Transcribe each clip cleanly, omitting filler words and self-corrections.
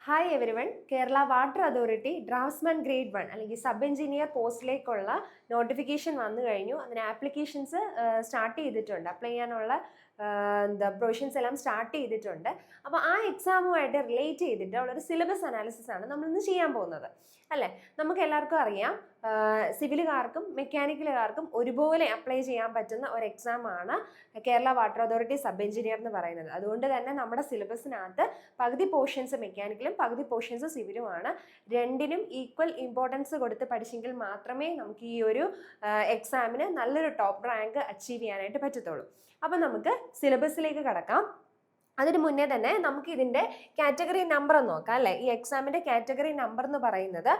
Hi every one. Kerala water authority draughtsman grade 1 അല്ലെങ്കിൽ sub engineer പോസ്റ്റിലേക്കുള്ള notification വന്നു കഴിഞ്ഞു. അതിന് ആപ്ലിക്കേഷൻസ് സ്റ്റാർട്ട് ചെയ്തിട്ടുണ്ട്. അപ്ലൈ ചെയ്യാനുള്ള പ്രൊവിഷൻസ് എല്ലാം സ്റ്റാർട്ട് ചെയ്തിട്ടുണ്ട്. അപ്പോൾ ആ എക്സാമുമായിട്ട് റിലേറ്റ് ചെയ്തിട്ട് ഉള്ളൊരു സിലബസ് അനാലിസിസ് ആണ് നമ്മളിന്ന് ചെയ്യാൻ പോകുന്നത്, അല്ലേ? നമുക്ക് എല്ലാവർക്കും അറിയാം, സിവിലുകാർക്കും മെക്കാനിക്കലുകാർക്കും ഒരുപോലെ അപ്ലൈ ചെയ്യാൻ പറ്റുന്ന ഒരു എക്സാമാണ് Kerala water authority sub engineer എന്ന് പറയുന്നത്. അതുകൊണ്ട് തന്നെ നമ്മുടെ സിലബസിനകത്ത് പകുതി പോർഷൻസ് മെക്കാനിക്കലും പകുതി പോർഷൻസ് സിവിലുമാണ്. രണ്ടിനും ഈക്വൽ ഇമ്പോർട്ടൻസ് കൊടുത്ത് പഠിച്ചെങ്കിൽ മാത്രമേ നമുക്ക് ഈ ഒരു എക്സാമിന് നല്ലൊരു ടോപ്പ് റാങ്ക് അച്ചീവ് ചെയ്യാനായിട്ട് പറ്റത്തുള്ളൂ. അപ്പം നമുക്ക് സിലബസിലേക്ക് കടക്കാം. അതിന് മുന്നേ തന്നെ നമുക്ക് ഇതിൻ്റെ കാറ്റഗറി നമ്പർ ഒന്ന് നോക്കാം, അല്ലേ? ഈ എക്സാമിൻ്റെ കാറ്റഗറി നമ്പർ എന്ന് പറയുന്നത്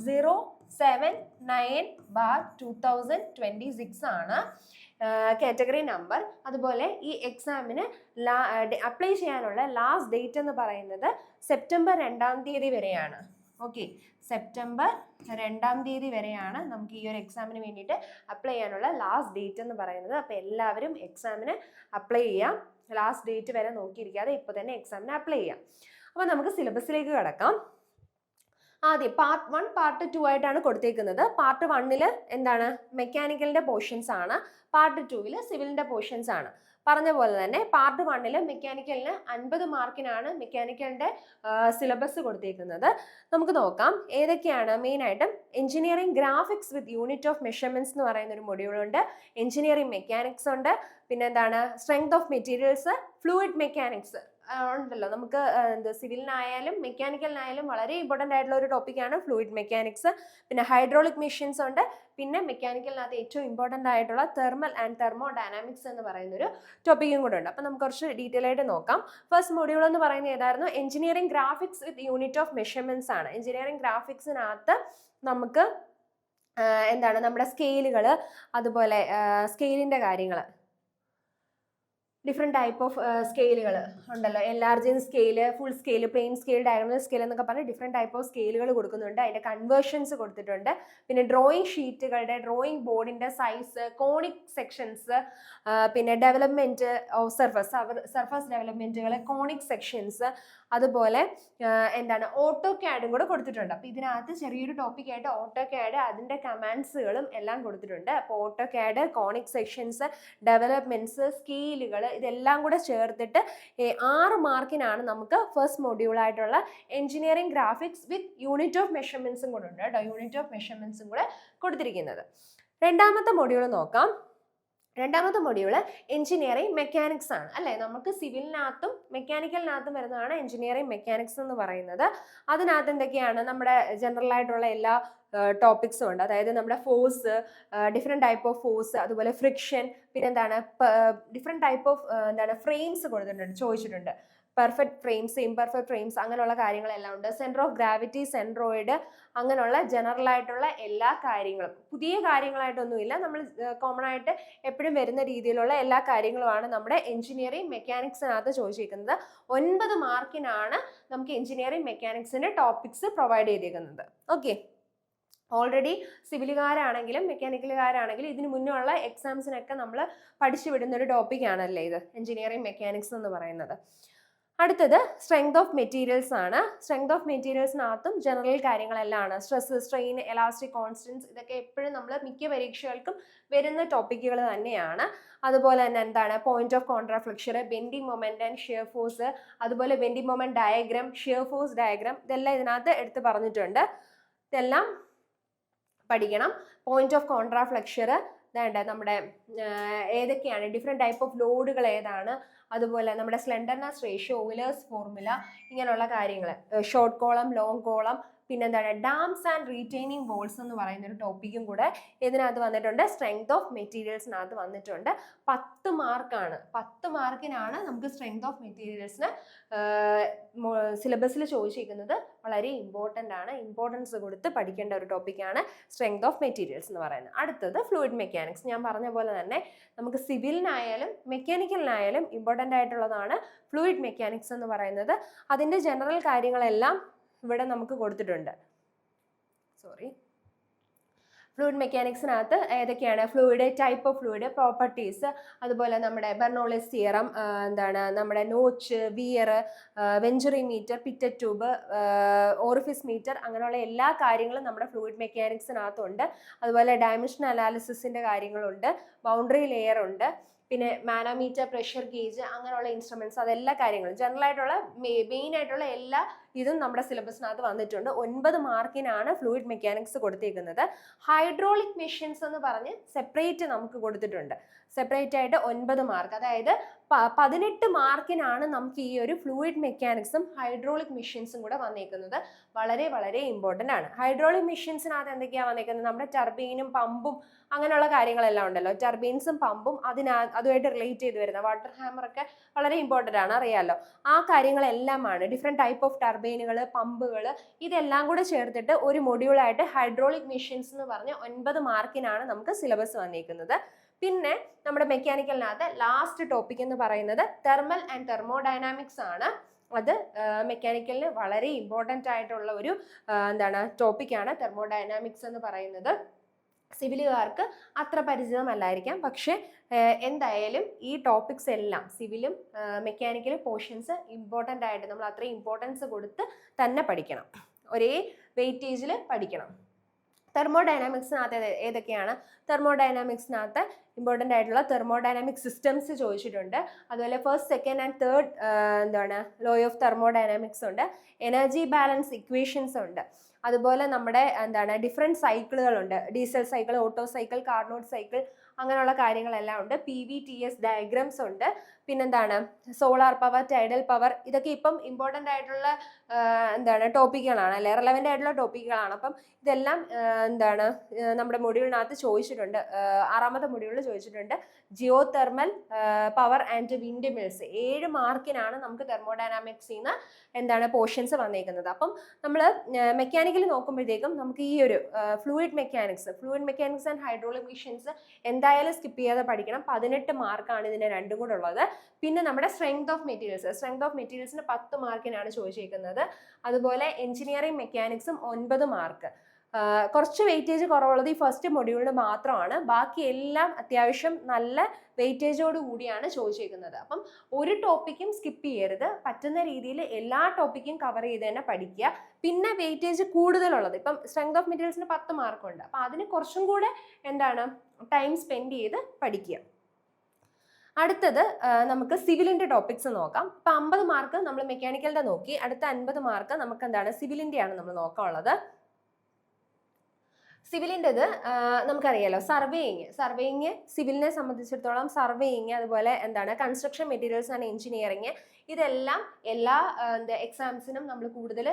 079/2026 ആണ് കാറ്റഗറി നമ്പർ. അതുപോലെ ഈ എക്സാമിന് അപ്ലൈ ചെയ്യാനുള്ള ലാസ്റ്റ് ഡേറ്റ് എന്ന് പറയുന്നത് സെപ്റ്റംബർ 2 വരെയാണ്. ഓക്കെ, സെപ്റ്റംബർ 2 വരെയാണ് നമുക്ക് ഈ ഒരു എക്സാമിന് വേണ്ടിയിട്ട് അപ്ലൈ ചെയ്യാനുള്ള ലാസ്റ്റ് ഡേറ്റ് എന്ന് പറയുന്നത്. അപ്പോൾ എല്ലാവരും എക്സാമിന് അപ്ലൈ ചെയ്യാം. ലാസ്റ്റ് ഡേറ്റ് വരെ നോക്കിയിരിക്കാതെ ഇപ്പോൾ തന്നെ എക്സാമിന് അപ്ലൈ ചെയ്യാം. അപ്പോൾ നമുക്ക് സിലബസിലേക്ക് കടക്കാം. ആദ്യം പാർട്ട് 1 പാർട്ട് 2 ആയിട്ടാണ് കൊടുത്തേക്കുന്നത്. പാർട്ട് 1 എന്താണ്, മെക്കാനിക്കലിൻ്റെ പോർഷൻസ് ആണ്. പാർട്ട് 2 സിവിലിൻ്റെ പോർഷൻസ് ആണ്. പറഞ്ഞ പോലെ തന്നെ പാർട്ട് 1 മെക്കാനിക്കലിന് 50 മാർക്കിനാണ് മെക്കാനിക്കലിൻ്റെ സിലബസ് കൊടുത്തേക്കുന്നത്. നമുക്ക് നോക്കാം ഏതൊക്കെയാണ്. മെയിനായിട്ടും engineering graphics with unit of measurements എന്ന് പറയുന്ന ഒരു മൊഡ്യൂളുണ്ട്. എഞ്ചിനീയറിംഗ് മെക്കാനിക്സ് ഉണ്ട്. പിന്നെ എന്താണ്, strength of materials, fluid mechanics ഉണ്ടല്ലോ. നമുക്ക് സിവിലിനായാലും മെക്കാനിക്കലിനായാലും വളരെ ഇമ്പോർട്ടൻ്റ് ആയിട്ടുള്ള ഒരു ടോപ്പിക്കാണ് ഫ്ലൂയിഡ് മെക്കാനിക്സ്. പിന്നെ ഹൈഡ്രോളിക് മെഷീൻസ് ഉണ്ട്. പിന്നെ മെക്കാനിക്കലിനകത്ത് ഏറ്റവും ഇമ്പോർട്ടൻ്റ് ആയിട്ടുള്ള തെർമൽ ആൻഡ് തെർമോഡൈനാമിക്സ് എന്ന് പറയുന്ന ഒരു ടോപ്പിക്കും കൂടെ ഉണ്ട്. അപ്പം നമുക്ക് കുറച്ച് ഡീറ്റെയിൽ ആയിട്ട് നോക്കാം. ഫസ്റ്റ് മൊഡ്യൂൾ എന്ന് പറയുന്നത് ഏതായിരുന്നു? Engineering graphics with unit of measurements ആണ്. എഞ്ചിനീയറിംഗ് ഗ്രാഫിക്സിനകത്ത് നമുക്ക് എന്താണ്, നമ്മുടെ സ്കെയിലുകൾ, അതുപോലെ സ്കെയിലിൻ്റെ കാര്യങ്ങൾ, ഡിഫറെൻറ്റ് ടൈപ്പ് ഓഫ് സ്കെയിലുകൾ ഉണ്ടല്ലോ. Enlarging scale, full scale, plain scale, diagonal scale എന്നൊക്കെ പറഞ്ഞ് ഡിഫറെൻറ്റ് ടൈപ്പ് ഓഫ് സ്കെയിലുകൾ കൊടുക്കുന്നുണ്ട്. അതിൻ്റെ കൺവേർഷൻസ് കൊടുത്തിട്ടുണ്ട്. പിന്നെ ഡ്രോയിങ് ഷീറ്റുകളുടെ, ഡ്രോയിങ് ബോർഡിൻ്റെ സൈസ്, കോണിക് സെക്ഷൻസ്, പിന്നെ ഡെവലപ്മെൻറ്റ് ഓഫ് സർഫസ് ഡെവലപ്മെൻറ്റുകൾ, കോണിക് സെക്ഷൻസ്, അതുപോലെ എന്താണ്, ഓട്ടോ ക്യാഡും കൂടെ കൊടുത്തിട്ടുണ്ട്. അപ്പോൾ ഇതിനകത്ത് ചെറിയൊരു ടോപ്പിക്കായിട്ട് ഓട്ടോ ക്യാഡ്, അതിൻ്റെ കമാൻഡ്സുകളും എല്ലാം കൊടുത്തിട്ടുണ്ട്. അപ്പോൾ auto CAD, conic sections, developments, സ്കെയിലുകൾ, ഇതെല്ലാം കൂടെ ചേർത്തിട്ട് 6 മാർക്കിനാണ് നമുക്ക് ഫസ്റ്റ് മൊഡ്യൂളായിട്ടുള്ള engineering graphics with unit of മെഷർമെന്റ്സും കൂടെ ഉണ്ട് കേട്ടോ. യൂണിറ്റ് ഓഫ് മെഷർമെന്റ്സും കൂടെ കൊടുത്തിരിക്കുന്നത്. രണ്ടാമത്തെ മൊഡ്യൂൾ നോക്കാം. രണ്ടാമത്തെ മൊഡ്യൂള് എഞ്ചിനീയറിംഗ് മെക്കാനിക്സ് ആണ്, അല്ലേ? നമുക്ക് സിവിലിനകത്തും മെക്കാനിക്കലിനകത്തും വരുന്നതാണ് എഞ്ചിനീയറിംഗ് മെക്കാനിക്സ് എന്ന് പറയുന്നത്. അതിനകത്ത് എന്തൊക്കെയാണ്, നമ്മുടെ ജനറൽ ആയിട്ടുള്ള എല്ലാ ടോപ്പിക്സും ഉണ്ട്. അതായത് നമ്മുടെ force, different type of force, അതുപോലെ ഫ്രിക്ഷൻ, പിന്നെ എന്താണ്, ഡിഫറെൻറ്റ് ടൈപ്പ് ഓഫ് എന്താണ് ഫ്രെയിംസ് കൊടുത്തിട്ടുണ്ട്, ചോദിച്ചിട്ടുണ്ട്. പെർഫെക്റ്റ് ഫ്രെയിംസ്, ഇംപെർഫെക്റ്റ് ഫ്രെയിംസ്, അങ്ങനെയുള്ള കാര്യങ്ങളെല്ലാം ഉണ്ട്. സെൻറ്റർ ഓഫ് ഗ്രാവിറ്റി, സെൻട്രോയിഡ്, അങ്ങനെയുള്ള ജനറൽ ആയിട്ടുള്ള എല്ലാ കാര്യങ്ങളും, പുതിയ കാര്യങ്ങളായിട്ടൊന്നുമില്ല, നമ്മൾ കോമൺ ആയിട്ട് എപ്പോഴും വരുന്ന രീതിയിലുള്ള എല്ലാ കാര്യങ്ങളുമാണ് നമ്മുടെ എഞ്ചിനീയറിംഗ് മെക്കാനിക്സിനകത്ത് ചോദിച്ചിരിക്കുന്നത്. 9 മാർക്കിനാണ് നമുക്ക് എഞ്ചിനീയറിംഗ് മെക്കാനിക്സിൻ്റെ ടോപ്പിക്സ് പ്രൊവൈഡ് ചെയ്തിരിക്കുന്നത്. ഓക്കെ, ഓൾറെഡി സിവിലുകാരാണെങ്കിലും മെക്കാനിക്കലുകാരാണെങ്കിലും ഇതിന് മുന്നേ ഉള്ള എക്സാംസിനൊക്കെ നമ്മൾ പഠിച്ചു വിടുന്ന ഒരു ടോപ്പിക്കാണല്ലേ ഇത്, എഞ്ചിനീയറിംഗ് മെക്കാനിക്സ് എന്ന് പറയുന്നത്. അടുത്തത് സ്ട്രെങ്ത് ഓഫ് മെറ്റീരിയൽസ് ആണ്. സ്ട്രെങ്ത് ഓഫ് മെറ്റീരിയൽസിനകത്തും ജനറൽ കാര്യങ്ങളെല്ലാം ആണ്. സ്ട്രെസ്, സ്ട്രെയിൻ, എലാസ്റ്റിക് കോൺസ്റ്റൻസ്, ഇതൊക്കെ എപ്പോഴും നമ്മൾ മിക്ക പരീക്ഷകൾക്കും വരുന്ന ടോപ്പിക്കുകൾ തന്നെയാണ്. അതുപോലെ തന്നെ എന്താണ്, point of contraflexion, bending moment and shear force, അതുപോലെ bending moment diagram, shear force diagram, ഇതെല്ലാം ഇതിനകത്ത് എടുത്ത് പറഞ്ഞിട്ടുണ്ട്. ഇതെല്ലാം പഠിക്കണം. പോയിന്റ് ഓഫ് കോൺട്രാഫ്ലക്ഷൻ വേണ്ട, നമ്മുടെ ഏതൊക്കെയാണ്, ഡിഫറെൻറ്റ് ടൈപ്പ് ഓഫ് ലോഡുകൾ ഏതാണ്, അതുപോലെ നമ്മുടെ സ്ലെൻഡർനെസ് റേഷ്യോ, ഓയിലേഴ്സ് ഫോർമുല, ഇങ്ങനെയുള്ള കാര്യങ്ങൾ, ഷോർട്ട് കോളം, ലോങ് കോളം, പിന്നെന്താണ് ഡാംസ് ആൻഡ് റീറ്റെയിനിങ് വോൾസ് എന്ന് പറയുന്ന ഒരു ടോപ്പിക്കും കൂടെ ഇതിനകത്ത് വന്നിട്ടുണ്ട്. സ്ട്രെങ്ത് ഓഫ് മെറ്റീരിയൽസിനകത്ത് വന്നിട്ടുണ്ട്. 10 മാർക്കാണ്. 10 മാർക്കിനാണ് നമുക്ക് സ്ട്രെങ്ത് ഓഫ് മെറ്റീരിയൽസിന് സിലബസിൽ ചോദിച്ചിരിക്കുന്നത്. വളരെ ഇമ്പോർട്ടൻ്റ് ആണ്, ഇമ്പോർട്ടൻസ് കൊടുത്ത് പഠിക്കേണ്ട ഒരു ടോപ്പിക്കാണ് സ്ട്രെങ്ത് ഓഫ് മെറ്റീരിയൽസ് എന്ന് പറയുന്നത്. അടുത്തത് ഫ്ലൂയിഡ് മെക്കാനിക്സ്. ഞാൻ പറഞ്ഞ പോലെ തന്നെ നമുക്ക് സിവിലിനായാലും മെക്കാനിക്കലിനായാലും ഇമ്പോർട്ടൻ്റ് ആയിട്ടുള്ളതാണ് ഫ്ലൂയിഡ് മെക്കാനിക്സ് എന്ന് പറയുന്നത്. അതിൻ്റെ ജനറൽ കാര്യങ്ങളെല്ലാം ഇവിടെ നമുക്ക് കൊടുത്തിട്ടുണ്ട്. ഫ്ലൂയിഡ് മെക്കാനിക്സിനകത്ത് ഏതൊക്കെയാണ് fluid, type of fluid, properties, അതുപോലെ നമ്മുടെ ബെർണോളിസ് തിയറം, എന്താണ് നമ്മുടെ notch, weir, venturi meter, pitot tube, orifice meter, അങ്ങനെയുള്ള എല്ലാ കാര്യങ്ങളും നമ്മുടെ ഫ്ലൂയിഡ് മെക്കാനിക്സിനകത്തുണ്ട്. അതുപോലെ ഡയമെൻഷൻ അനാലിസിസിൻ്റെ കാര്യങ്ങളുണ്ട്, ബൗണ്ടറി ലെയർ ഉണ്ട്, പിന്നെ മാനോമീറ്റർ, പ്രഷർ ഗേജ്, അങ്ങനെയുള്ള ഇൻസ്ട്രുമെന്റ്സ്, അതെല്ലാ കാര്യങ്ങളും ജനറൽ ആയിട്ടുള്ള മെയിൻ ആയിട്ടുള്ള എല്ലാ ഇതും നമ്മുടെ സിലബസിനകത്ത് വന്നിട്ടുണ്ട്. 9 മാർക്കിനാണ് ഫ്ലൂയിഡ് മെക്കാനിക്സ് കൊടുത്തേക്കുന്നത്. ഹൈഡ്രോളിക് മെഷീൻസ് എന്ന് പറഞ്ഞ് സെപ്പറേറ്റ് നമുക്ക് കൊടുത്തിട്ടുണ്ട്. സെപ്പറേറ്റ് ആയിട്ട് 9 മാർക്ക്, അതായത് 18 മാർക്കിനാണ് നമുക്ക് ഈ ഒരു ഫ്ലൂയിഡ് മെക്കാനിക്സും ഹൈഡ്രോളിക് മെഷീൻസും കൂടെ വന്നേക്കുന്നത്. വളരെ വളരെ ഇമ്പോർട്ടൻ്റ് ആണ്. ഹൈഡ്രോളിക് മെഷീൻസിനകത്ത് എന്തൊക്കെയാണ് വന്നേക്കുന്നത്? നമ്മുടെ ടർബൈനും പമ്പും അങ്ങനെയുള്ള കാര്യങ്ങളെല്ലാം ഉണ്ടല്ലോ. ടർബൈൻസും പമ്പും അതുമായിട്ട് റിലേറ്റ് ചെയ്ത് വരുന്ന വാട്ടർ ഹാമർ ഒക്കെ വളരെ ഇമ്പോർട്ടൻ്റ് ആണ്, അറിയാമല്ലോ. ആ കാര്യങ്ങളെല്ലാമാണ്. ഡിഫറെൻറ്റ് ടൈപ്പ് ഓഫ് ടർബൈനുകൾ, പമ്പുകൾ, ഇതെല്ലാം കൂടെ ചേർത്തിട്ട് ഒരു മൊഡ്യൂളായിട്ട് ഹൈഡ്രോളിക് മെഷീൻസ് എന്ന് പറഞ്ഞ് 9 മാർക്കിനാണ് നമുക്ക് സിലബസ് വന്നിരിക്കുന്നത്. പിന്നെ നമ്മുടെ മെക്കാനിക്കലിനകത്ത് ലാസ്റ്റ് ടോപ്പിക് എന്ന് പറയുന്നത് തെർമൽ ആൻഡ് തെർമോഡൈനാമിക്സ് ആണ്. അത് മെക്കാനിക്കലിന് വളരെ ഇമ്പോർട്ടൻ്റ് ആയിട്ടുള്ള ഒരു ടോപ്പിക്കാണ് തെർമോഡൈനാമിക്സ് എന്ന് പറയുന്നത്. സിവിലുകാർക്ക് അത്ര പരിചിതമല്ലായിരിക്കാം, പക്ഷേ എന്തായാലും ഈ ടോപ്പിക്സ് എല്ലാം സിവിലും മെക്കാനിക്കലും പോർഷൻസ് ഇമ്പോർട്ടൻ്റ് ആയിട്ട് നമ്മൾ അത്രയും ഇമ്പോർട്ടൻസ് കൊടുത്ത് തന്നെ പഠിക്കണം, ഒരേ വെയിറ്റേജിൽ പഠിക്കണം. തെർമോഡൈനാമിക്സിനകത്ത് ഏതൊക്കെയാണ്? തെർമോഡൈനാമിക്സിനകത്ത് ഇമ്പോർട്ടൻ്റ് ആയിട്ടുള്ള തെർമോഡൈനാമിക് സിസ്റ്റംസ് ചോദിച്ചിട്ടുണ്ട്. അതുപോലെ first, second and third law of thermodynamics ഉണ്ട്. എനർജി ബാലൻസ് ഇക്വേഷൻസ് ഉണ്ട്. അതുപോലെ നമ്മുടെ ഡിഫറെൻറ്റ് സൈക്കിളുകളുണ്ട്. Diesel cycle, Otto cycle, Carnot cycle, അങ്ങനെയുള്ള കാര്യങ്ങളെല്ലാം ഉണ്ട്. PVTS ഡയഗ്രാംസ് ഉണ്ട്. പിന്നെന്താണ് സോളാർ പവർ, ടൈഡൽ പവർ, ഇതൊക്കെ ഇപ്പം ഇമ്പോർട്ടൻ്റ് ആയിട്ടുള്ള ടോപ്പിക്കുകളാണ്, അല്ലെ, റെലവൻ്റ് ആയിട്ടുള്ള ടോപ്പിക്കുകളാണ്. അപ്പം ഇതെല്ലാം നമ്മുടെ മൊഡ്യൂളിനകത്ത് ചോദിച്ചിട്ടുണ്ട്. 6ാമത്തെ മൊഡ്യൂളിൽ ചോദിച്ചിട്ടുണ്ട്. Geothermal power and windmills 7 മാർക്കിനാണ് നമുക്ക് തെർമോഡൈനാമിക്സിൽ നിന്ന് പോർഷൻസ് വന്നേക്കുന്നത്. അപ്പം നമ്മൾ മെക്കാനിക്കൽ നോക്കുമ്പോഴത്തേക്കും നമുക്ക് ഈ ഒരു fluid mechanics and hydraulic machines എന്തായാലും സ്കിപ്പ് ചെയ്യാതെ പഠിക്കണം. 18 മാർക്കാണ് ഇതിന് രണ്ടും കൂടെ ഉള്ളത്. പിന്നെ നമ്മുടെ സ്ട്രെങ്ത് ഓഫ് മെറ്റീരിയൽസിന് 10 മാർക്കിനാണ് ചോദിച്ചിരിക്കുന്നത്. അതുപോലെ എഞ്ചിനീയറിംഗ് മെക്കാനിക്സും 9 മാർക്ക്. കുറച്ച് വെയിറ്റേജ് കുറവുള്ളത് ഈ ഫസ്റ്റ് മൊഡ്യൂളിന് മാത്രമാണ്. ബാക്കി എല്ലാം അത്യാവശ്യം നല്ല വെയിറ്റേജോട് കൂടിയാണ് ചോദിച്ചിരിക്കുന്നത്. അപ്പം ഒരു ടോപ്പിക്കും സ്കിപ്പ് ചെയ്യരുത്. പറ്റുന്ന രീതിയിൽ എല്ലാ ടോപ്പിക്കും കവർ ചെയ്ത് തന്നെ പഠിക്കുക. പിന്നെ വെയിറ്റേജ് കൂടുതലുള്ളത്, ഇപ്പം സ്ട്രെങ്ത് ഓഫ് മെറ്റീരിയൽസിന് 10 മാർക്കുണ്ട്, അപ്പം അതിന് കുറച്ചും കൂടെ ടൈം സ്പെൻഡ് ചെയ്ത് പഠിക്കുക. അടുത്തത് നമുക്ക് സിവിലിൻ്റെ ടോപ്പിക്സ് നോക്കാം. ഇപ്പം 50 മാർക്ക് നമ്മൾ മെക്കാനിക്കലിൻ്റെ നോക്കി. അടുത്ത 50 മാർക്ക് നമുക്ക് സിവിലിൻ്റെയാണ് നമ്മൾ നോക്കാനുള്ളത്. സിവിലിൻ്റെത് നമുക്കറിയാലോ, സർവേയിങ് സിവിലിനെ സംബന്ധിച്ചിടത്തോളം സർവേയിങ്, അതുപോലെ കൺസ്ട്രക്ഷൻ മെറ്റീരിയൽസ് ആൻഡ് എഞ്ചിനീയറിങ്, ഇതെല്ലാം എല്ലാ എക്സാംസിനും നമ്മൾ കൂടുതൽ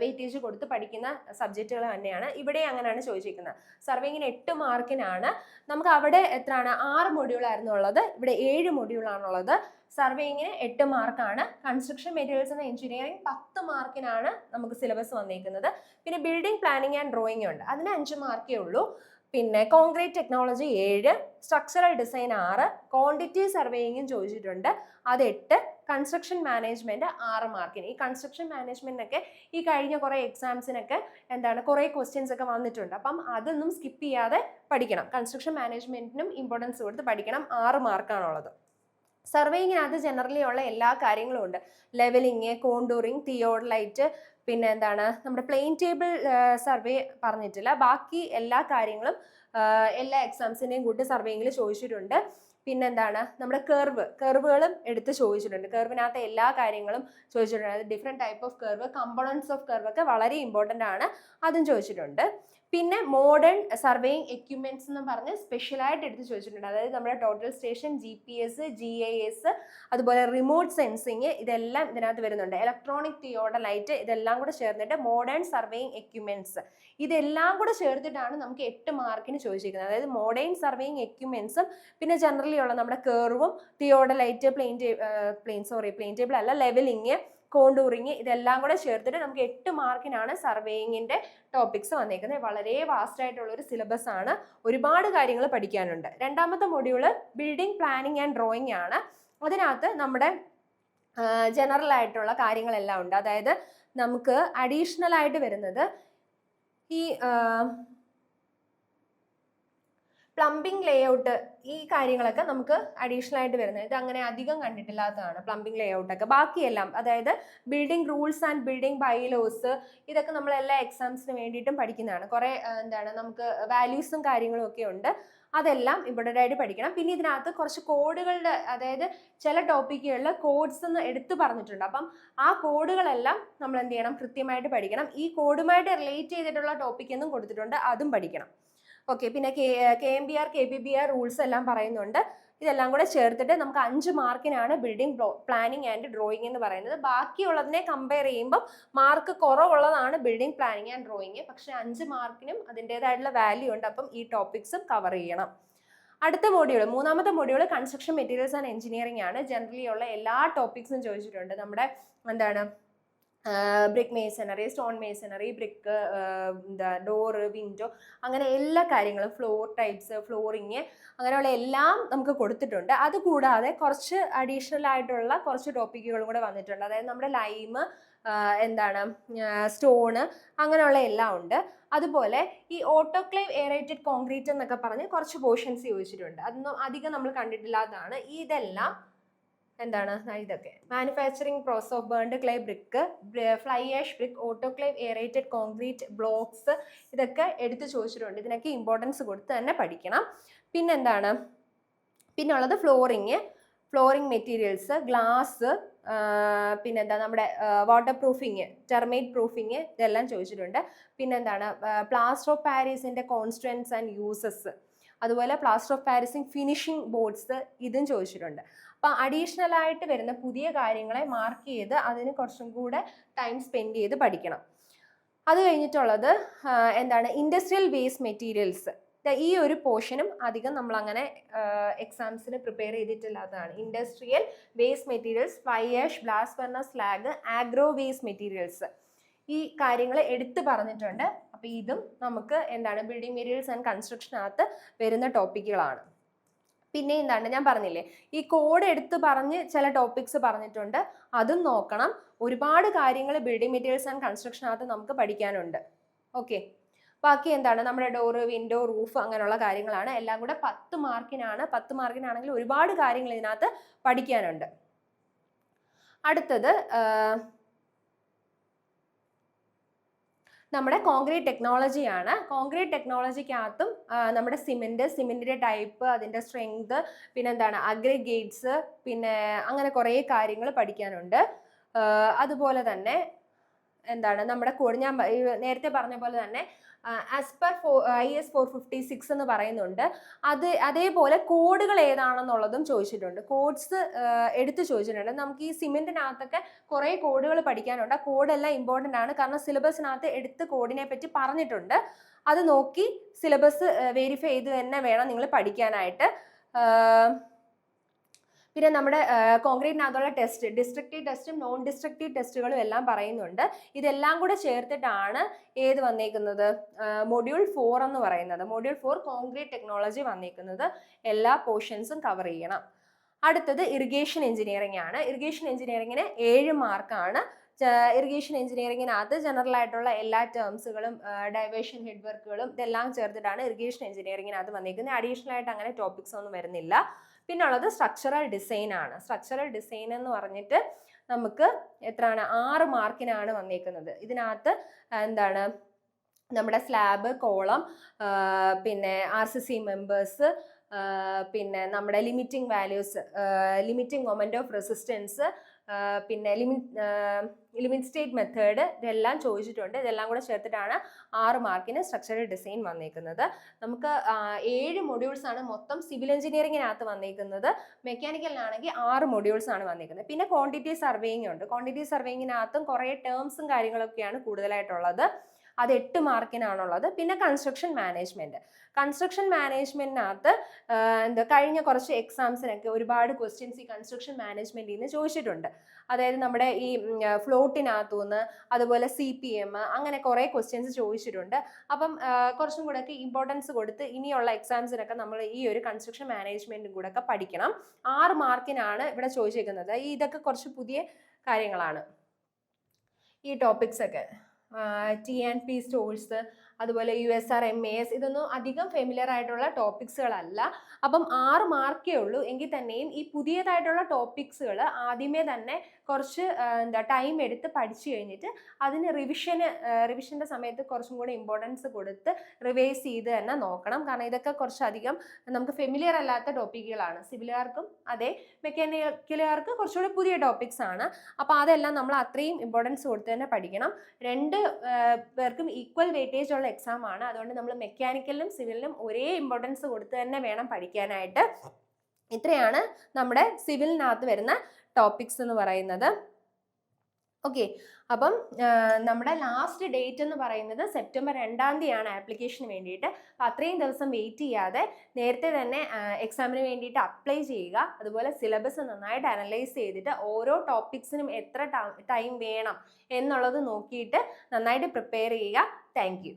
വെയിറ്റേജ് കൊടുത്ത് പഠിക്കുന്ന സബ്ജക്റ്റുകൾ തന്നെയാണ്. ഇവിടെ അങ്ങനെയാണ് ചോദിച്ചിരിക്കുന്നത്. സർവേയിങ്ങിന് 8 മാർക്കിനാണ്. നമുക്ക് അവിടെ 6 മൊഡ്യൂളായിരുന്നു ഉള്ളത്, ഇവിടെ 7 മൊഡ്യൂളാണുള്ളത്. സർവേയിങ്ങിന് 8 മാർക്കാണ്. കൺസ്ട്രക്ഷൻ മെറ്റീരിയൽസ് ആൻഡ് എഞ്ചിനീയറിംഗ് 10 മാർക്കിനാണ് നമുക്ക് സിലബസ് വന്നിരിക്കുന്നത്. പിന്നെ ബിൽഡിംഗ് പ്ലാനിങ് ആൻഡ് ഡ്രോയിങ് ഉണ്ട്, അതിന് 5 മാർക്കേ ഉള്ളൂ. പിന്നെ concrete technology 7, structural design 6, quantity സർവേയിങ്ങും ചോദിച്ചിട്ടുണ്ട്, അത് 8, കൺസ്ട്രക്ഷൻ മാനേജ്മെന്റ് 6 മാർക്കിന്. ഈ കൺസ്ട്രക്ഷൻ മാനേജ്മെന്റിനൊക്കെ ഈ കഴിഞ്ഞ കുറേ എക്സാംസിനൊക്കെ കുറേ ക്വസ്റ്റ്യൻസ് ഒക്കെ വന്നിട്ടുണ്ട്. അപ്പം അതൊന്നും സ്കിപ്പ് ചെയ്യാതെ പഠിക്കണം. കൺസ്ട്രക്ഷൻ മാനേജ്മെന്റിനും ഇമ്പോർട്ടൻസ് കൊടുത്ത് പഠിക്കണം. 6 മാർക്കാണുള്ളത്. സർവേയിങ്ങിനകത്ത് ജനറലി ഉള്ള എല്ലാ കാര്യങ്ങളും ഉണ്ട്. ലെവലിങ്, കോണ്ടൂറിങ്, തിയോഡലൈറ്റ്, പിന്നെ നമ്മുടെ പ്ലെയിൻ ടേബിൾ സർവേ പറഞ്ഞിട്ടില്ല. ബാക്കി എല്ലാ കാര്യങ്ങളും എല്ലാ എക്സാംസിൻ്റെയും കൂട്ടി സർവേയിങ്ങിൽ ചോദിച്ചിട്ടുണ്ട്. പിന്നെ നമ്മുടെ കർവുകളും എടുത്ത് ചോദിച്ചിട്ടുണ്ട്. കർവിനകത്ത് എല്ലാ കാര്യങ്ങളും ചോദിച്ചിട്ടുണ്ട്. Different type of curve, components of curve ഒക്കെ വളരെ ഇമ്പോർട്ടൻ്റ് ആണ്, അതും ചോദിച്ചിട്ടുണ്ട്. പിന്നെ മോഡേൺ സർവേയിങ് എക്യുപ്മെന്റ്സ് എന്ന് പറഞ്ഞ് സ്പെഷ്യലായിട്ട് എടുത്ത് ചോദിച്ചിട്ടുണ്ട്. അതായത് നമ്മുടെ ടോട്ടൽ സ്റ്റേഷൻ, GPS, GIS, അതുപോലെ റിമോട്ട് സെൻസിങ്, ഇതെല്ലാം ഇതിനകത്ത് വരുന്നുണ്ട്. ഇലക്ട്രോണിക് തിയോഡലൈറ്റ്, ഇതെല്ലാം കൂടെ ചേർന്നിട്ട് മോഡേൺ സർവേയിങ് എക്യുപ്മെന്റ്സ്, ഇതെല്ലാം കൂടെ ചേർത്തിട്ടാണ് നമുക്ക് 8 മാർക്കിന് ചോദിച്ചിരിക്കുന്നത്. അതായത് മോഡേൺ സർവേയിങ് എക്യുപ്മെന്റ്സും പിന്നെ ജനറലി ഉള്ള നമ്മുടെ കർവും, തിയോഡലൈറ്റ്, പ്ലെയിൻ ടേബിൾ അല്ല, ലെവലിങ്, കോണ്ടൂറിങ്, ഇതെല്ലാം കൂടെ ചേർത്തിട്ട് നമുക്ക് 8 മാർക്കിനാണ് സർവേയിങ്ങിന്റെ ടോപ്പിക്സ് വന്നേക്കുന്നത്. വളരെ വാസ്റ്റ് ആയിട്ടുള്ള ഒരു സിലബസ് ആണ്, ഒരുപാട് കാര്യങ്ങൾ പഠിക്കാനുണ്ട്. 2ാമത്തെ module building planning and drawing ആണ്. അതിനകത്ത് നമ്മുടെ ജനറൽ ആയിട്ടുള്ള കാര്യങ്ങളെല്ലാം ഉണ്ട്. അതായത് നമുക്ക് അഡീഷണൽ ആയിട്ട് വരുന്നത് ഈ പ്ലംബിംഗ് ലേഔട്ട് ഈ കാര്യങ്ങളൊക്കെ നമുക്ക് അഡീഷണൽ ആയിട്ട് വരുന്നത്. ഇത് അങ്ങനെ അധികം കണ്ടിട്ടില്ലാത്തതാണ് പ്ലംബിംഗ് ലേഔട്ട് ഒക്കെ. ബാക്കിയെല്ലാം അതായത് building rules and building bylaws ഇതൊക്കെ നമ്മൾ എല്ലാ എക്സാംസിന് വേണ്ടിയിട്ടും പഠിക്കുന്നതാണ്. കുറേ നമുക്ക് വാല്യൂസും കാര്യങ്ങളും ഒക്കെ ഉണ്ട്, അതെല്ലാം ഇമ്പോർട്ടൻ്റ് ആയിട്ട് പഠിക്കണം. പിന്നെ ഇതിനകത്ത് കുറച്ച് കോഡുകളുടെ, അതായത് ചില ടോപ്പിക്കുകളിൽ കോഡ്സ് എന്ന് എടുത്തു പറഞ്ഞിട്ടുണ്ട്. അപ്പം ആ കോഡുകളെല്ലാം നമ്മൾ എന്ത് ചെയ്യണം, കൃത്യമായിട്ട് പഠിക്കണം. ഈ കോഡുമായിട്ട് റിലേറ്റ് ചെയ്തിട്ടുള്ള ടോപ്പിക് എന്നും കൊടുത്തിട്ടുണ്ട്, അതും പഠിക്കണം. ഓക്കെ. പിന്നെ KMBR KPBR റൂൾസ് എല്ലാം പറയുന്നുണ്ട്. ഇതെല്ലാം കൂടെ ചേർത്തിട്ട് നമുക്ക് 5 മാർക്കിനാണ് ബിൽഡിംഗ് പ്ലാനിങ് ആൻഡ് ഡ്രോയിങ് എന്ന് പറയുന്നത്. ബാക്കിയുള്ളതിനെ കമ്പയർ ചെയ്യുമ്പോൾ മാർക്ക് കുറവുള്ളതാണ് ബിൽഡിംഗ് പ്ലാനിങ് ആൻഡ് ഡ്രോയിങ്. പക്ഷെ 5 മാർക്കിനും അതിൻ്റെതായിട്ടുള്ള വാല്യൂ ഉണ്ട്. അപ്പം ഈ ടോപ്പിക്സും കവർ ചെയ്യണം. അടുത്ത മോഡ്യൂൾ, മൂന്നാമത്തെ module construction materials and engineering ആണ്. ജനറലി ഉള്ള എല്ലാ ടോപ്പിക്സും ചോദിച്ചിട്ടുണ്ട്. നമ്മുടെ brick masonry, stone masonry, brick, door, window, അങ്ങനെ എല്ലാ കാര്യങ്ങളും, ഫ്ലോർ ടൈപ്സ്, ഫ്ലോറിങ്, അങ്ങനെയുള്ള എല്ലാം നമുക്ക് കൊടുത്തിട്ടുണ്ട്. അതുകൂടാതെ കുറച്ച് അഡീഷണൽ ആയിട്ടുള്ള കുറച്ച് ടോപ്പിക്കുകളും കൂടെ വന്നിട്ടുണ്ട്. അതായത് നമ്മുടെ ലൈമ്, സ്റ്റോണ്, അങ്ങനെയുള്ള എല്ലാം ഉണ്ട്. അതുപോലെ ഈ ഓട്ടോക്ലേവ് എയറേറ്റഡ് കോൺക്രീറ്റ് എന്നൊക്കെ പറഞ്ഞ് കുറച്ച് പോർഷൻസ് ചോദിച്ചിട്ടുണ്ട്. അതൊന്നും അധികം നമ്മൾ കണ്ടിട്ടില്ലാത്തതാണ്. ഇതെല്ലാം ഇതൊക്കെ manufacturing process of burned clay brick, fly ash brick, autoclave aerated concrete blocks, ഇതൊക്കെ എടുത്ത് ചോദിച്ചിട്ടുണ്ട്. ഇതിനൊക്കെ ഇമ്പോർട്ടൻസ് കൊടുത്ത് തന്നെ പഠിക്കണം. പിന്നുള്ളത് ഫ്ലോറിങ് മെറ്റീരിയൽസ്, ഗ്ലാസ്, നമ്മുടെ വാട്ടർ പ്രൂഫിങ്, ടെർമൈറ്റ് പ്രൂഫിങ്, ഇതെല്ലാം ചോദിച്ചിട്ടുണ്ട്. പ്ലാസ്റ്റർ ഓഫ് പാരീസിന്റെ കോൺസ്ട്രൻസ് ആൻഡ് യൂസസ്, അതുപോലെ പ്ലാസ്റ്റർ ഓഫ് പാരീസിങ് ഫിനിഷിംഗ് ബോർഡ്സ്, ഇതും ചോദിച്ചിട്ടുണ്ട്. അപ്പം അഡീഷണൽ ആയിട്ട് വരുന്ന പുതിയ കാര്യങ്ങളെ മാർക്ക് ചെയ്ത് അതിന് കുറച്ചും കൂടെ ടൈം സ്പെൻഡ് ചെയ്ത് പഠിക്കണം. അത് കഴിഞ്ഞിട്ടുള്ളത് ഇൻഡസ്ട്രിയൽ വേസ്റ്റ് മെറ്റീരിയൽസ്. ഈ ഒരു പോർഷനും അധികം നമ്മൾ അങ്ങനെ എക്സാംസിന് പ്രിപ്പയർ ചെയ്തിട്ടില്ലാത്തതാണ്. Industrial waste materials, fly ash, blast furnace slag, agro waste materials, ഈ കാര്യങ്ങൾ എടുത്തു പറഞ്ഞിട്ടുണ്ട്. അപ്പോൾ ഇതും നമുക്ക് ബിൽഡിംഗ് മെറ്റീരിയൽസ് ആൻഡ് കൺസ്ട്രക്ഷനകത്ത് വരുന്ന ടോപ്പിക്കുകളാണ്. പിന്നെ ഞാൻ പറഞ്ഞില്ലേ, ഈ കോഡ് എടുത്ത് പറഞ്ഞ് ചില ടോപ്പിക്സ് പറഞ്ഞിട്ടുണ്ട്, അതും നോക്കണം. ഒരുപാട് കാര്യങ്ങൾ ബിൽഡിംഗ് മെറ്റീരിയൽസ് ആൻഡ് കൺസ്ട്രക്ഷനകത്ത് നമുക്ക് പഠിക്കാനുണ്ട്. ഓക്കെ. ബാക്കി നമ്മുടെ ഡോറ്, വിൻഡോ, റൂഫ്, അങ്ങനെയുള്ള കാര്യങ്ങളാണ്. എല്ലാം കൂടെ 10 മാർക്കിനാണ്. 10 മാർക്കിനാണെങ്കിൽ ഒരുപാട് കാര്യങ്ങൾ ഇതിനകത്ത് പഠിക്കാനുണ്ട്. അടുത്തത് നമ്മുടെ കോൺക്രീറ്റ് ടെക്നോളജിയാണ്. കോൺക്രീറ്റ് ടെക്നോളജിക്കകത്തും നമ്മുടെ സിമെന്റിന്റെ ടൈപ്പ്, അതിന്റെ സ്ട്രെങ്ത്, പിന്നെ അഗ്രിഗേറ്റ്സ്, പിന്നെ അങ്ങനെ കുറേ കാര്യങ്ങൾ പഠിക്കാനുണ്ട്. അതുപോലെ തന്നെ നമ്മുടെ കോഡ്, ഞാൻ നേരത്തെ പറഞ്ഞ പോലെ തന്നെ ആസ് പെർ IS 456 എന്ന് പറയുന്നുണ്ട്. അതേപോലെ കോഡുകൾ ഏതാണെന്നുള്ളതും ചോദിച്ചിട്ടുണ്ട്. കോഡ്സ് എടുത്ത് ചോദിച്ചിട്ടുണ്ട്. നമുക്ക് ഈ സിമെന്റിനകത്തൊക്കെ കുറേ കോഡുകൾ പഠിക്കാനുണ്ട്. ആ കോഡെല്ലാം ഇമ്പോർട്ടൻ്റ് ആണ്, കാരണം സിലബസിനകത്ത് എടുത്ത് കോഡിനെ പറ്റി പറഞ്ഞിട്ടുണ്ട്. അത് നോക്കി സിലബസ് വെരിഫൈ ചെയ്ത് തന്നെ വേണം നിങ്ങൾ പഠിക്കാനായിട്ട്. പിന്നെ നമ്മുടെ കോൺക്രീറ്റിനകത്തുള്ള ടെസ്റ്റ്, ഡിസ്ട്രക്റ്റീവ് ടെസ്റ്റും നോൺ ഡിസ്ട്രക്റ്റീവ് ടെസ്റ്റുകളും എല്ലാം പറയുന്നുണ്ട്. ഇതെല്ലാം കൂടെ ചേർത്തിട്ടാണ് ഏത് വന്നേക്കുന്നത്, മൊഡ്യൂൾ 4 എന്ന് പറയുന്നത്. മൊഡ്യൂൾ 4 കോൺക്രീറ്റ് ടെക്നോളജി വന്നേക്കുന്നത്. എല്ലാ പോർഷൻസും കവർ ചെയ്യണം. അടുത്തത് ഇറിഗേഷൻ എഞ്ചിനീയറിംഗ് ആണ്. ഇറിഗേഷൻ എഞ്ചിനീയറിംഗിന് 7 മാർക്കാണ്. ഇറിഗേഷൻ എഞ്ചിനീയറിംഗിനകത്ത് ജനറൽ ആയിട്ടുള്ള എല്ലാ ടേംസുകളും, ഡൈവേഷൻ ഹെഡ് വർക്കുകളും, ഇതെല്ലാം ചേർത്തിട്ടാണ് ഇറിഗേഷൻ എഞ്ചിനീയറിംഗിനകത്ത് വന്നിരിക്കുന്നത്. അഡീഷണൽ ആയിട്ട് അങ്ങനെ ടോപ്പിക്സ് ഒന്നും വരുന്നില്ല. പിന്നുള്ളത് സ്ട്രക്ചറൽ ഡിസൈൻ ആണ്. സ്ട്രക്ചറൽ ഡിസൈൻ എന്ന് പറഞ്ഞിട്ട് നമുക്ക് 6 മാർക്കിനാണ് വന്നേക്കുന്നത്. ഇതിനകത്ത് നമ്മുടെ സ്ലാബ്, കോളം, പിന്നെ RCC മെമ്പേഴ്സ്, പിന്നെ നമ്മുടെ limiting values, limiting moment of resistance, പിന്നെ ലിമിറ്റ് സ്റ്റേറ്റ് മെത്തേഡ്, ഇതെല്ലാം ചോദിച്ചിട്ടുണ്ട്. ഇതെല്ലാം കൂടെ ചേർത്തിട്ടാണ് 6 മാർക്കിന് സ്ട്രക്ചറൽ ഡിസൈൻ വന്നേക്കുന്നത്. നമുക്ക് 7 മൊഡ്യൂൾസ് ആണ് മൊത്തം സിവിൽ എഞ്ചിനീയറിംഗിനകത്ത് വന്നേക്കുന്നത്. മെക്കാനിക്കലിനാണെങ്കിൽ 6 മൊഡ്യൂൾസ് ആണ് വന്നേക്കുന്നത്. പിന്നെ ക്വാണ്ടിറ്റി സർവേയിങ് ഉണ്ട്. ക്വാണ്ടിറ്റി സർവേയിങ്ങിനകത്തും കുറേ ടേംസും കാര്യങ്ങളൊക്കെയാണ് കൂടുതലായിട്ടുള്ളത്. അത് 8 മാർക്കിനാണുള്ളത്. പിന്നെ കൺസ്ട്രക്ഷൻ മാനേജ്മെന്റിനകത്ത് കഴിഞ്ഞ കുറച്ച് എക്സാംസിനൊക്കെ ഒരുപാട് ക്വസ്റ്റ്യൻസ് ഈ കൺസ്ട്രക്ഷൻ മാനേജ്മെന്റിൽ നിന്ന് ചോദിച്ചിട്ടുണ്ട്. അതായത് നമ്മുടെ ഈ ഫ്ലോട്ടിനകത്തുനിന്ന്, അതുപോലെ CPM, അങ്ങനെ കുറേ ക്വസ്റ്റ്യൻസ് ചോദിച്ചിട്ടുണ്ട്. അപ്പം കുറച്ചും കൂടെ ഒക്കെ ഇമ്പോർട്ടൻസ് കൊടുത്ത് ഇനിയുള്ള എക്സാംസിനൊക്കെ നമ്മൾ ഈ ഒരു കൺസ്ട്രക്ഷൻ മാനേജ്മെന്റും കൂടെ ഒക്കെ പഠിക്കണം. 6 മാർക്കിനാണ് ഇവിടെ ചോദിച്ചിരിക്കുന്നത്. ഇതൊക്കെ കുറച്ച് പുതിയ കാര്യങ്ങളാണ്, ഈ ടോപ്പിക്സ് ഒക്കെ. TNP സ്റ്റോഴ്സ്, അതുപോലെ USR MAS, ഇതൊന്നും അധികം ഫെമിലിയർ ആയിട്ടുള്ള ടോപ്പിക്സുകളല്ല. അപ്പം 6 മാർക്കേ ഉള്ളൂ. എങ്കിൽ തന്നെയും ഈ പുതിയതായിട്ടുള്ള ടോപ്പിക്സുകൾ ആദ്യമേ തന്നെ കുറച്ച് ടൈം എടുത്ത് പഠിച്ചു കഴിഞ്ഞിട്ട് അതിന് റിവിഷൻ്റെ സമയത്ത് കുറച്ചും കൂടി ഇമ്പോർട്ടൻസ് കൊടുത്ത് റിവൈസ് ചെയ്ത് തന്നെ നോക്കണം. കാരണം ഇതൊക്കെ കുറച്ചധികം നമുക്ക് ഫെമിലിയർ അല്ലാത്ത ടോപ്പിക്കുകളാണ്. സിവിലുകാർക്കും അതെ, മെക്കാനിക്കലുകാർക്ക് കുറച്ചുകൂടി പുതിയ ടോപ്പിക്സ് ആണ്. അപ്പോൾ അതെല്ലാം നമ്മൾ അത്രയും ഇമ്പോർട്ടൻസ് കൊടുത്ത് തന്നെ പഠിക്കണം. രണ്ട് പേർക്കും ഈക്വൽ വെയിറ്റേജ് ഉള്ള എക്സാം ആണ്. അതുകൊണ്ട് നമ്മൾ മെക്കാനിക്കലിനും സിവിലിനും ഒരേ ഇമ്പോർട്ടൻസ് കൊടുത്ത് തന്നെ വേണം പഠിക്കാനായിട്ട്. ഇത്രയാണ് നമ്മുടെ സിവിലിനകത്ത് വരുന്ന ടോപ്പിക്സ് എന്ന് പറയുന്നത്. ഓക്കെ, അപ്പം നമ്മുടെ ലാസ്റ്റ് ഡേറ്റ് എന്ന് പറയുന്നത് സെപ്റ്റംബർ 2-ാം തീയതിയാണ് ആപ്ലിക്കേഷന് വേണ്ടിയിട്ട്. അപ്പം അത്രയും ദിവസം വെയിറ്റ് ചെയ്യാതെ നേരത്തെ തന്നെ എക്സാമിന് വേണ്ടിയിട്ട് അപ്ലൈ ചെയ്യുക. അതുപോലെ സിലബസ് നന്നായിട്ട് അനലൈസ് ചെയ്തിട്ട് ഓരോ ടോപ്പിക്സിനും എത്ര ടൈം വേണം എന്നുള്ളത് നോക്കിയിട്ട് നന്നായിട്ട് പ്രിപ്പയർ ചെയ്യുക. Thank you.